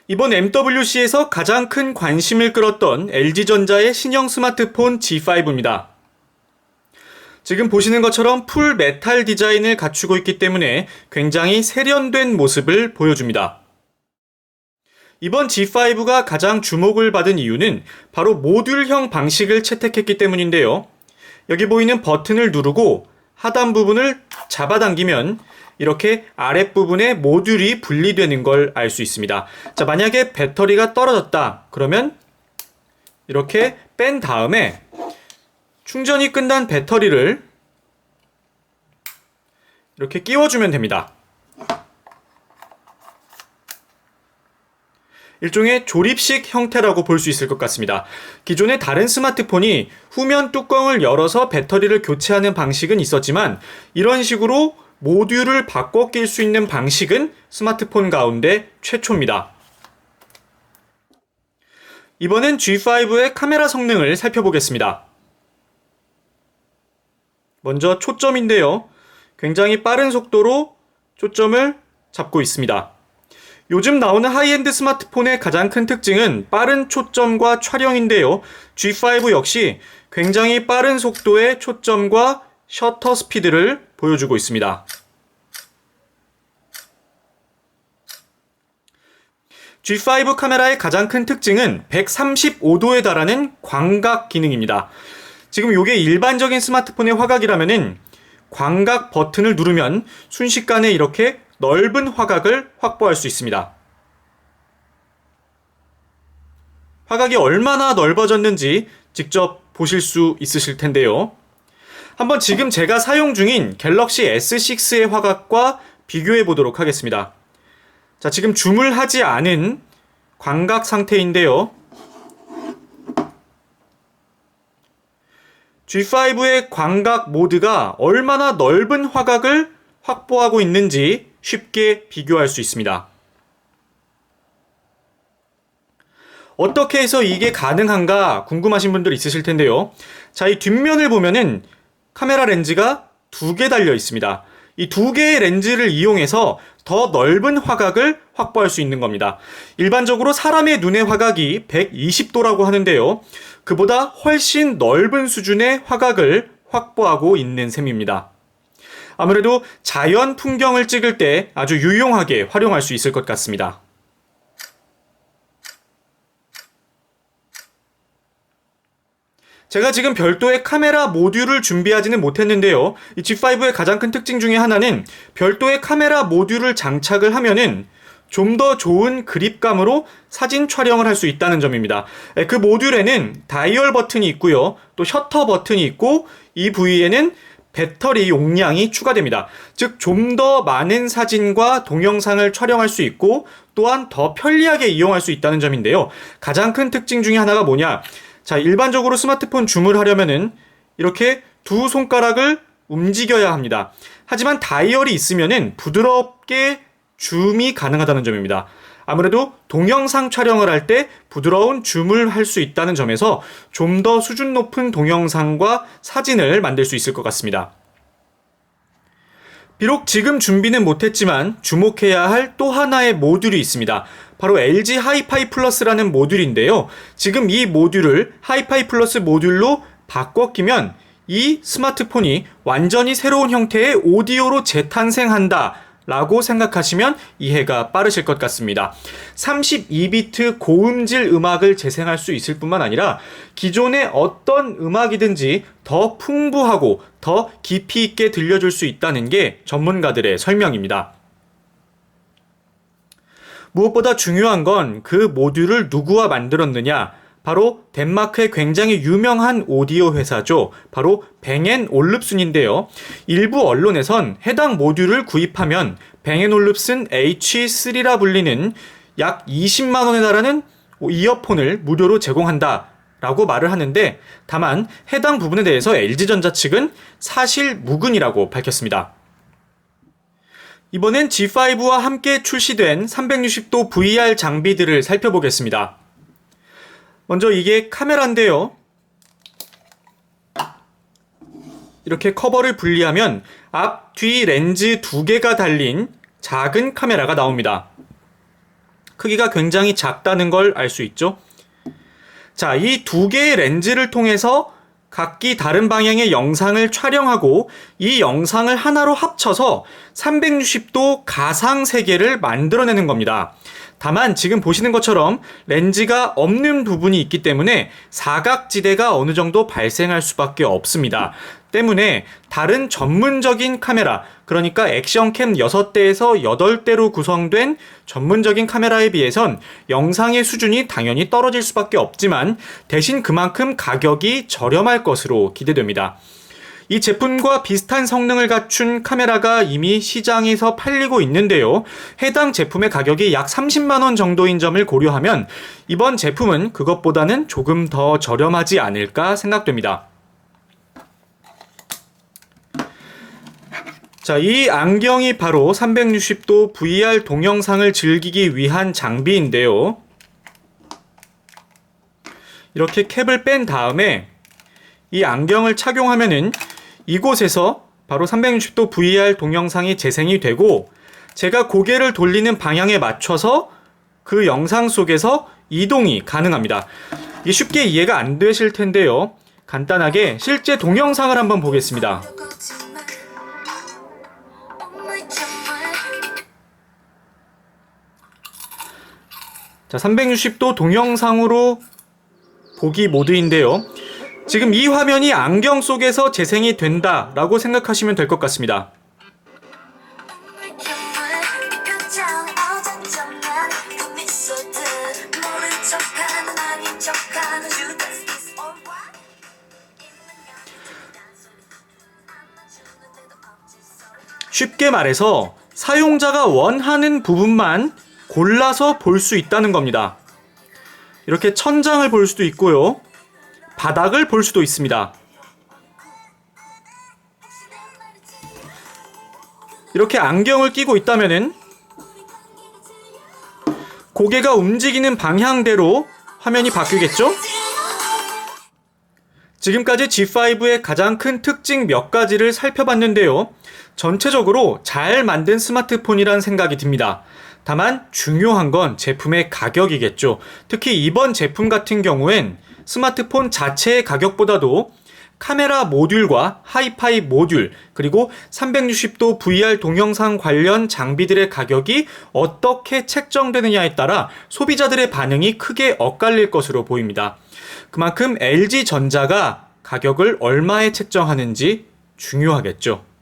이번 MWC에서 가장 큰 관심을 끌었던 LG전자의 신형 스마트폰 G5입니다. 지금 보시는 것처럼 풀 메탈 디자인을 갖추고 있기 때문에 굉장히 세련된 모습을 보여줍니다. 이번 G5가 가장 주목을 받은 이유는 바로 모듈형 방식을 채택했기 때문인데요. 여기 보이는 버튼을 누르고 하단 부분을 잡아당기면 이렇게 아랫부분에 모듈이 분리되는 걸 알 수 있습니다. 자, 만약에 배터리가 떨어졌다 그러면 이렇게 뺀 다음에 충전이 끝난 배터리를 이렇게 끼워주면 됩니다. 일종의 조립식 형태라고 볼 수 있을 것 같습니다. 기존의 다른 스마트폰이 후면 뚜껑을 열어서 배터리를 교체하는 방식은 있었지만 이런 식으로 모듈을 바꿔 낄 수 있는 방식은 스마트폰 가운데 최초입니다. 이번엔 G5의 카메라 성능을 살펴보겠습니다. 먼저 초점인데요. 굉장히 빠른 속도로 초점을 잡고 있습니다. 요즘 나오는 하이엔드 스마트폰의 가장 큰 특징은 빠른 초점과 촬영인데요. G5 역시 굉장히 빠른 속도의 초점과 셔터 스피드를 보여주고 있습니다. G5 카메라의 가장 큰 특징은 135도에 달하는 광각 기능입니다. 지금 이게 일반적인 스마트폰의 화각이라면은 광각 버튼을 누르면 순식간에 이렇게 넓은 화각을 확보할 수 있습니다. 화각이 얼마나 넓어졌는지 직접 보실 수 있으실 텐데요. 한번 지금 제가 사용 중인 갤럭시 S6의 화각과 비교해 보도록 하겠습니다. 자, 지금 줌을 하지 않은 광각 상태인데요. G5의 광각 모드가 얼마나 넓은 화각을 확보하고 있는지 쉽게 비교할 수 있습니다. 어떻게 해서 이게 가능한가 궁금하신 분들 있으실 텐데요. 자, 이 뒷면을 보면은 카메라 렌즈가 2개 달려 있습니다. 이 2개의 렌즈를 이용해서 더 넓은 화각을 확보할 수 있는 겁니다. 일반적으로 사람의 눈의 화각이 120도라고 하는데요. 그보다 훨씬 넓은 수준의 화각을 확보하고 있는 셈입니다. 아무래도 자연 풍경을 찍을 때 아주 유용하게 활용할 수 있을 것 같습니다. 제가 지금 별도의 카메라 모듈을 준비하지는 못했는데요. 이 G5의 가장 큰 특징 중에 하나는 별도의 카메라 모듈을 장착을 하면은 좀 더 좋은 그립감으로 사진 촬영을 할 수 있다는 점입니다. 그 모듈에는 다이얼 버튼이 있고요. 또 셔터 버튼이 있고 이 부위에는 배터리 용량이 추가됩니다. 즉, 좀 더 많은 사진과 동영상을 촬영할 수 있고 또한 더 편리하게 이용할 수 있다는 점인데요. 가장 큰 특징 중에 하나가 뭐냐? 자, 일반적으로 스마트폰 줌을 하려면은 이렇게 두 손가락을 움직여야 합니다. 하지만 다이얼이 있으면은 부드럽게 줌이 가능하다는 점입니다. 아무래도 동영상 촬영을 할 때 부드러운 줌을 할 수 있다는 점에서 좀 더 수준 높은 동영상과 사진을 만들 수 있을 것 같습니다. 비록 지금 준비는 못했지만 주목해야 할 또 하나의 모듈이 있습니다. 바로 LG 하이파이 플러스라는 모듈인데요. 지금 이 모듈을 하이파이 플러스 모듈로 바꿔 끼면 이 스마트폰이 완전히 새로운 형태의 오디오로 재탄생한다 라고 생각하시면 이해가 빠르실 것 같습니다. 32비트 고음질 음악을 재생할 수 있을 뿐만 아니라 기존의 어떤 음악이든지 더 풍부하고 더 깊이 있게 들려줄 수 있다는 게 전문가들의 설명입니다. 무엇보다 중요한 건 그 모듈을 누구와 만들었느냐? 바로 덴마크의 굉장히 유명한 오디오 회사죠. 바로 뱅앤올룹슨인데요. 일부 언론에선 해당 모듈을 구입하면 뱅앤올룹슨 H3라 불리는 약 20만 원에 달하는 이어폰을 무료로 제공한다 라고 말을 하는데, 다만 해당 부분에 대해서 LG전자 측은 사실 무근이라고 밝혔습니다. 이번엔 G5와 함께 출시된 360도 VR 장비들을 살펴보겠습니다. 먼저 이게 카메라인데요. 이렇게 커버를 분리하면 앞, 뒤 렌즈 2개가 달린 작은 카메라가 나옵니다. 크기가 굉장히 작다는 걸 알 수 있죠. 자, 이 두 개의 렌즈를 통해서 각기 다른 방향의 영상을 촬영하고 이 영상을 하나로 합쳐서 360도 가상 세계를 만들어내는 겁니다. 다만 지금 보시는 것처럼 렌즈가 없는 부분이 있기 때문에 사각지대가 어느 정도 발생할 수밖에 없습니다. 때문에 다른 전문적인 카메라, 그러니까 액션캠 6대에서 8대로 구성된 전문적인 카메라에 비해선 영상의 수준이 당연히 떨어질 수밖에 없지만 대신 그만큼 가격이 저렴할 것으로 기대됩니다. 이 제품과 비슷한 성능을 갖춘 카메라가 이미 시장에서 팔리고 있는데요. 해당 제품의 가격이 약 30만 원 정도인 점을 고려하면 이번 제품은 그것보다는 조금 더 저렴하지 않을까 생각됩니다. 자, 이 안경이 바로 360도 VR 동영상을 즐기기 위한 장비인데요. 이렇게 캡을 뺀 다음에 이 안경을 착용하면은 이곳에서 바로 360도 VR 동영상이 재생이 되고 제가 고개를 돌리는 방향에 맞춰서 그 영상 속에서 이동이 가능합니다. 이게 쉽게 이해가 안 되실 텐데요. 간단하게 실제 동영상을 한번 보겠습니다. 자, 360도 동영상으로 보기 모드인데요. 지금 이 화면이 안경 속에서 재생이 된다라고 생각하시면 될 것 같습니다. 쉽게 말해서 사용자가 원하는 부분만 골라서 볼 수 있다는 겁니다. 이렇게 천장을 볼 수도 있고요. 바닥을 볼 수도 있습니다. 이렇게 안경을 끼고 있다면은 고개가 움직이는 방향대로 화면이 바뀌겠죠? 지금까지 G5의 가장 큰 특징 몇 가지를 살펴봤는데요. 전체적으로 잘 만든 스마트폰이란 생각이 듭니다. 다만 중요한 건 제품의 가격이겠죠. 특히 이번 제품 같은 경우엔 스마트폰 자체의 가격보다도 카메라 모듈과 하이파이 모듈, 그리고 360도 VR 동영상 관련 장비들의 가격이 어떻게 책정되느냐에 따라 소비자들의 반응이 크게 엇갈릴 것으로 보입니다. 그만큼 LG전자가 가격을 얼마에 책정하는지 중요하겠죠.